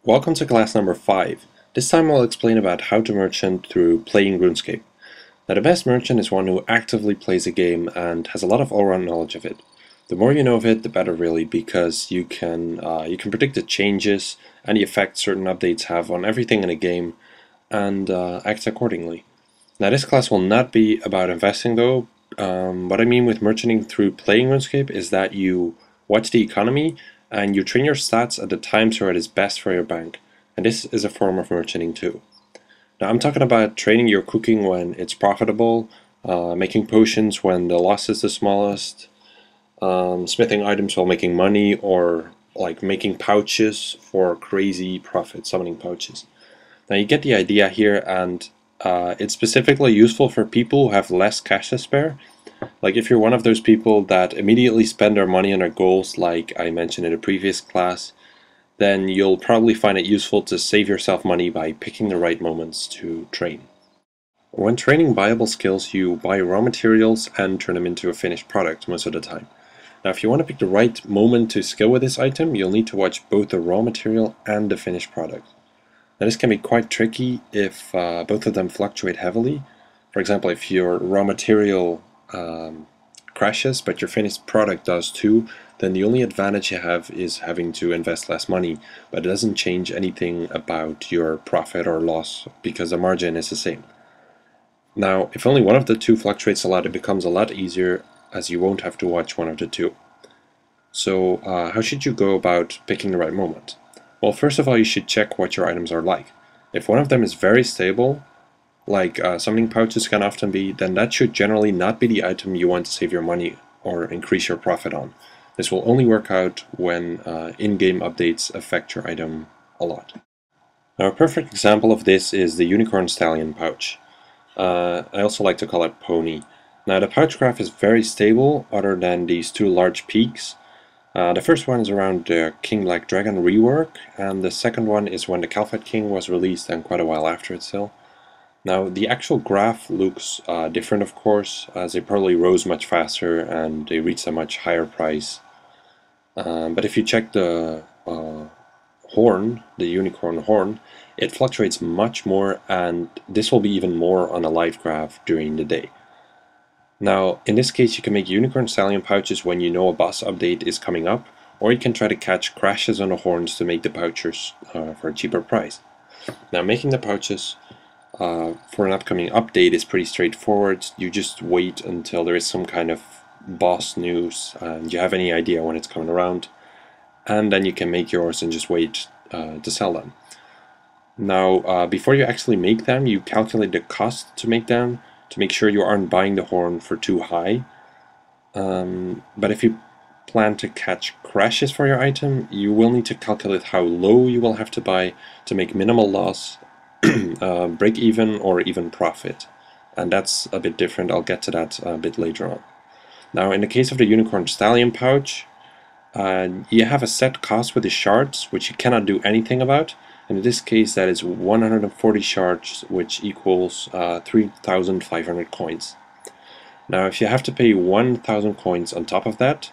Welcome to class number 5. This time I'll explain about how to merchant through playing RuneScape. Now the best merchant is one who actively plays a game and has a lot of all-round knowledge of it. The more you know of it, the better really, because you can predict the changes and the effects certain updates have on everything in a game and act accordingly. Now this class will not be about investing though. What I mean with merchanting through playing RuneScape is that you watch the economy and you train your stats at the times where it is best for your bank. And this is a form of merchanting too. Now I'm talking about training your cooking when it's profitable, making potions when the loss is the smallest, smithing items while making money, or like making pouches for crazy profit, summoning pouches. Now you get the idea here, and it's specifically useful for people who have less cash to spare. Like if you're one of those people that immediately spend their money on their goals, like I mentioned in a previous class, then you'll probably find it useful to save yourself money by picking the right moments to train. When training buyable skills, you buy raw materials and turn them into a finished product most of the time. Now if you want to pick the right moment to skill with this item, you'll need to watch both the raw material and the finished product. Now this can be quite tricky if both of them fluctuate heavily. For example, if your raw material crashes but your finished product does too, then the only advantage you have is having to invest less money, but it doesn't change anything about your profit or loss because the margin is the same. Now, if only one of the two fluctuates a lot, it becomes a lot easier as you won't have to watch one of the two. So how should you go about picking the right moment? Well, first of all, you should check what your items are like. If one of them is very stable, like summoning pouches can often be, then that should generally not be the item you want to save your money or increase your profit on. This will only work out when in-game updates affect your item a lot. Now a perfect example of this is the Unicorn Stallion pouch. I also like to call it Pony. Now the pouch graph is very stable other than these two large peaks. The first one is around the King Black Dragon rework, and the second one is when the Calphite King was released and quite a while after it still. Now the actual graph looks different of course, as they probably rose much faster and they reached a much higher price. But if you check the horn, the unicorn horn, it fluctuates much more, and this will be even more on a live graph during the day. Now in this case you can make unicorn stallion pouches when you know a boss update is coming up, or you can try to catch crashes on the horns to make the pouches for a cheaper price. Now making the pouches for an upcoming update is pretty straightforward. You just wait until there is some kind of boss news and you have any idea when it's coming around, and then you can make yours and just wait to sell them. Now before you actually make them, you calculate the cost to make them to make sure you aren't buying the horn for too high. But if you plan to catch crashes for your item, you will need to calculate how low you will have to buy to make minimal loss, break even, or even profit. And that's a bit different. I'll get to that a bit later on. Now in the case of the Unicorn Stallion pouch, you have a set cost with the shards, which you cannot do anything about. And in this case that is 140 shards, which equals 3,500 coins. Now if you have to pay 1,000 coins on top of that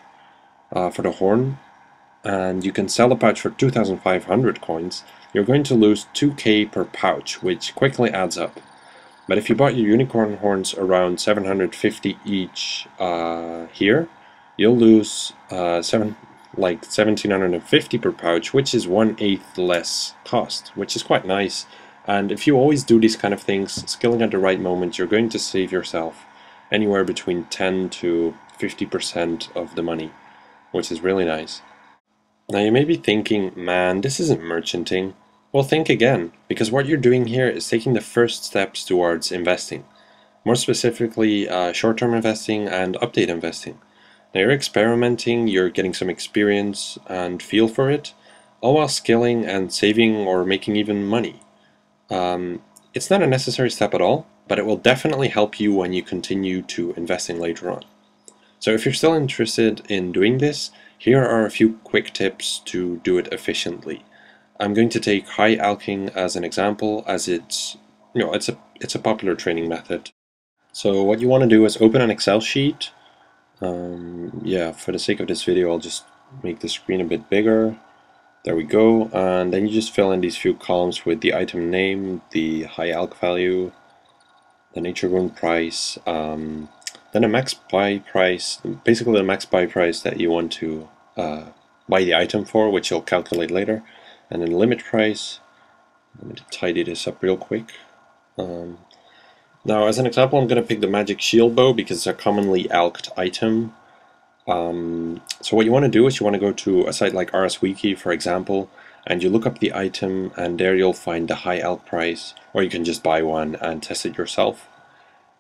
for the horn, and you can sell the pouch for 2,500 coins, you're going to lose 2k per pouch, which quickly adds up. But if you bought your unicorn horns around 750 each here, you'll lose 1,750 per pouch, which is 1/8 less cost, which is quite nice. And if you always do these kind of things, skilling at the right moment, you're going to save yourself anywhere between 10 to 50% of the money, which is really nice. Now you may be thinking, man, this isn't merchanting. Well, think again, because what you're doing here is taking the first steps towards investing. More specifically, short-term investing and update investing. Now you're experimenting, you're getting some experience and feel for it, all while skilling and saving or making even money. It's not a necessary step at all, but it will definitely help you when you continue to investing later on. So if you're still interested in doing this, here are a few quick tips to do it efficiently. I'm going to take high alking as an example, as it's a popular training method. So what you want to do is open an Excel sheet. Yeah, for the sake of this video, I'll just make the screen a bit bigger. There we go, and then you just fill in these few columns with the item name, the high alch value, the nature rune price, then a max buy price, basically the max buy price that you want to buy the item for, which you'll calculate later, and then limit price. Let me tidy this up real quick. Now, as an example, I'm going to pick the magic shield bow because it's a commonly alched item. So what you want to do is you want to go to a site like RSWiki, for example, and you look up the item, and there you'll find the high alch price, or you can just buy one and test it yourself.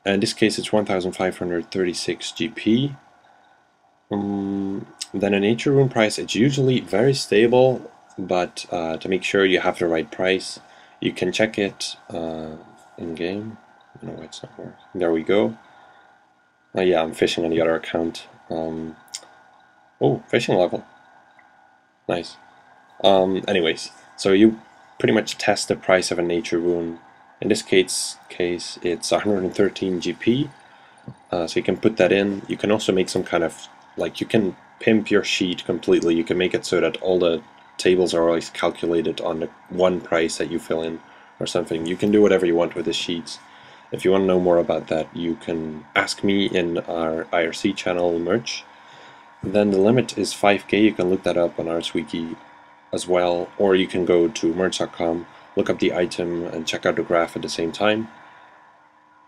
In this case, it's 1,536 GP. Then a nature rune price, it's usually very stable, but to make sure you have the right price, you can check it in game. No, it's not working. There we go. Yeah, I'm fishing on the other account. Oh, fishing level. Nice. Anyways, so you pretty much test the price of a nature rune. In this case it's 113 GP. So you can put that in. You can also make some kind of, like, you can pimp your sheet completely. You can make it so that all the tables are always calculated on the one price that you fill in or something. You can do whatever you want with the sheets. If you want to know more about that, you can ask me in our IRC channel merch. Then the limit is 5k. You can look that up on RSWiki as well, or you can go to merch.com, look up the item, and check out the graph at the same time.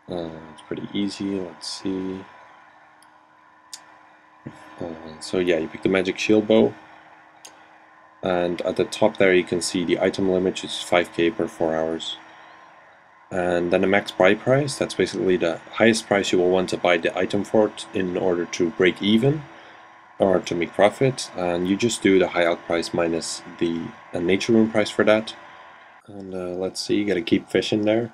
It's pretty easy. Let's see. So yeah, you pick the magic shield bow, and at the top there you can see the item limit, which is 5k per 4 hours. And then the max buy price, that's basically the highest price you will want to buy the item for in order to break even or to make profit, and you just do the high alch price minus the nature rune price for that. And let's see, you gotta keep fishing there.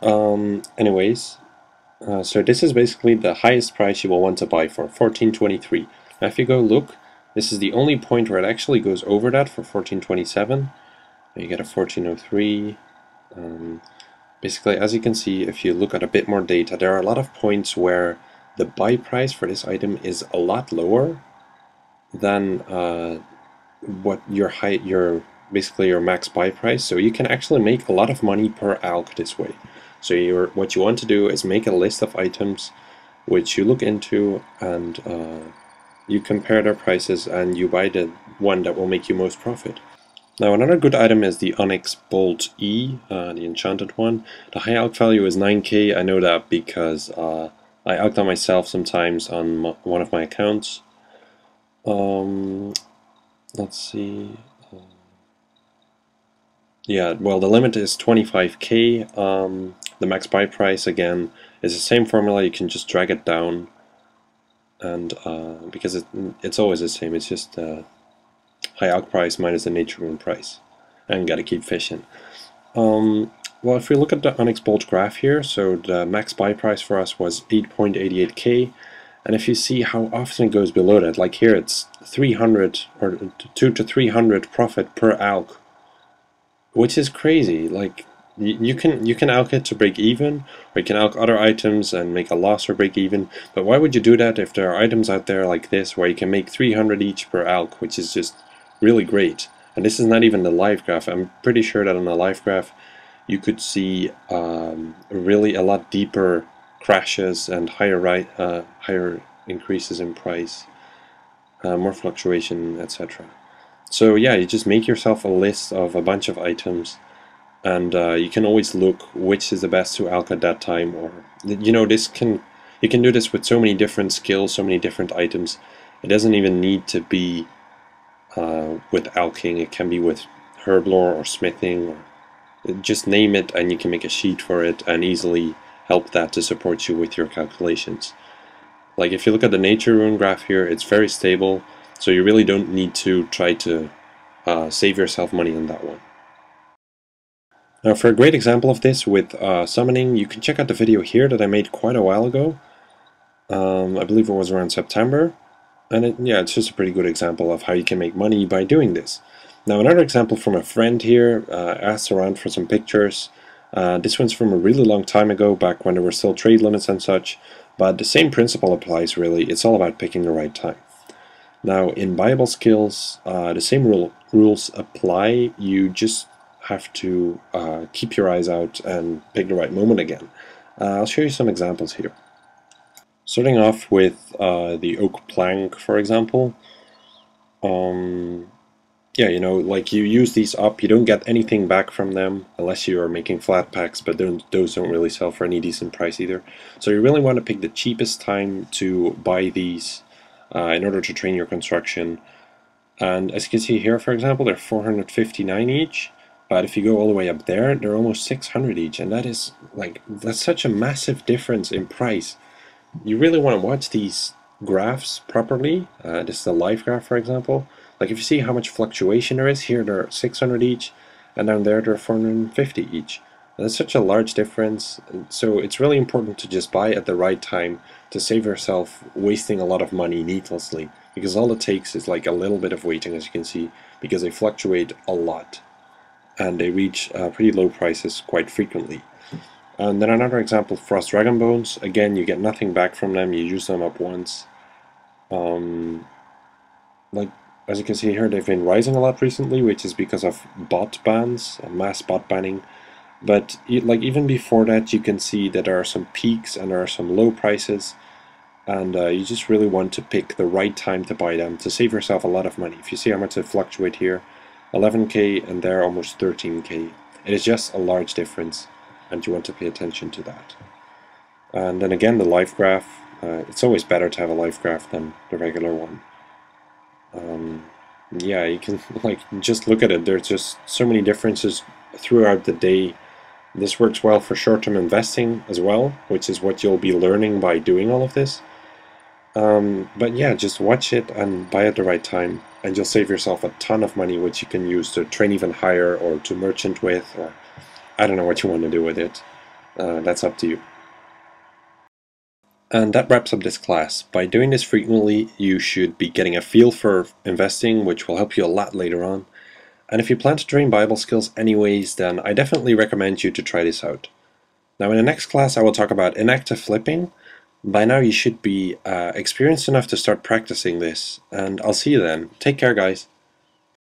Anyways, so this is basically the highest price you will want to buy for 1423. Now if you go look, this is the only point where it actually goes over that for 1427. You get a 1403. Basically, as you can see, if you look at a bit more data, there are a lot of points where the buy price for this item is a lot lower than what your basically your max buy price. So you can actually make a lot of money per alch this way. So what you want to do is make a list of items which you look into, and you compare their prices, and you buy the one that will make you most profit. Now another good item is the Onyx Bolt E, the enchanted one. The high alch value is 9k. I know that because I alched on myself sometimes on one of my accounts. Let's see. Yeah, well, the limit is 25k. The max buy price, again, is the same formula. You can just drag it down, and because it's always the same. It's just high alch price minus the nature rune price, and gotta keep fishing. Well, if we look at the Onyx Bolt graph here, so the max buy price for us was 8.88k, and if you see how often it goes below that, like here it's 300 or 2 to 300 profit per alch, which is crazy. Like you can alch it to break even, or you can alch other items and make a loss or break even. But why would you do that if there are items out there like this where you can make 300 each per alch, which is just really great? And this is not even the live graph. I'm pretty sure that on the live graph you could see really a lot deeper crashes and higher increases in price, more fluctuation, etc. So yeah, you just make yourself a list of a bunch of items, and you can always look which is the best to alch at that time. Or you know, you can do this with so many different skills, so many different items. It doesn't even need to be with alching. It can be with herblore or smithing, or just name it and you can make a sheet for it and easily help that to support you with your calculations. Like if you look at the nature rune graph here, it's very stable, so you really don't need to try to save yourself money on that one. Now for a great example of this with summoning, you can check out the video here that I made quite a while ago. I believe it was around September, and it's just a pretty good example of how you can make money by doing this. Now another example from a friend here, asked around for some pictures. This one's from a really long time ago, back when there were still trade limits and such, but the same principle applies really. It's all about picking the right time. Now in Bible skills, the same rule rules apply. You just have to keep your eyes out and pick the right moment again. I'll show you some examples here. Starting off with the oak plank, for example. Yeah, you know, like you use these up, you don't get anything back from them unless you are making flat packs, but those don't really sell for any decent price either. So you really want to pick the cheapest time to buy these in order to train your construction. And as you can see here, for example, they're 459 each, but if you go all the way up there, they're almost 600 each, and that's such a massive difference in price. You really want to watch these graphs properly. This is a live graph, for example. Like if you see how much fluctuation there is, here they're 600 each, and down there they're 450 each. And that's such a large difference, so it's really important to just buy at the right time to save yourself wasting a lot of money needlessly, because all it takes is like a little bit of waiting, as you can see, because they fluctuate a lot, and they reach pretty low prices quite frequently. And then another example, Frost Dragon Bones. Again, you get nothing back from them, you use them up once. Like as you can see here, they've been rising a lot recently, which is because of bot bans, mass bot banning. But like even before that, you can see that there are some peaks and there are some low prices, and you just really want to pick the right time to buy them to save yourself a lot of money. If you see how much they fluctuate here, 11k and there almost 13k. It is just a large difference, and you want to pay attention to that. And then again, the live graph. It's always better to have a live graph than the regular one. Yeah, you can like just look at it. There's just so many differences throughout the day. This works well for short-term investing as well, which is what you'll be learning by doing all of this. But yeah, just watch it and buy at the right time, and you'll save yourself a ton of money, which you can use to train even higher or to merchant with, or I don't know what you want to do with it. That's up to you. And that wraps up this class. By doing this frequently, you should be getting a feel for investing, which will help you a lot later on. And if you plan to train Bible skills anyways, then I definitely recommend you to try this out. Now in the next class I will talk about inactive flipping. By now you should be experienced enough to start practicing this, and I'll see you then. Take care, guys.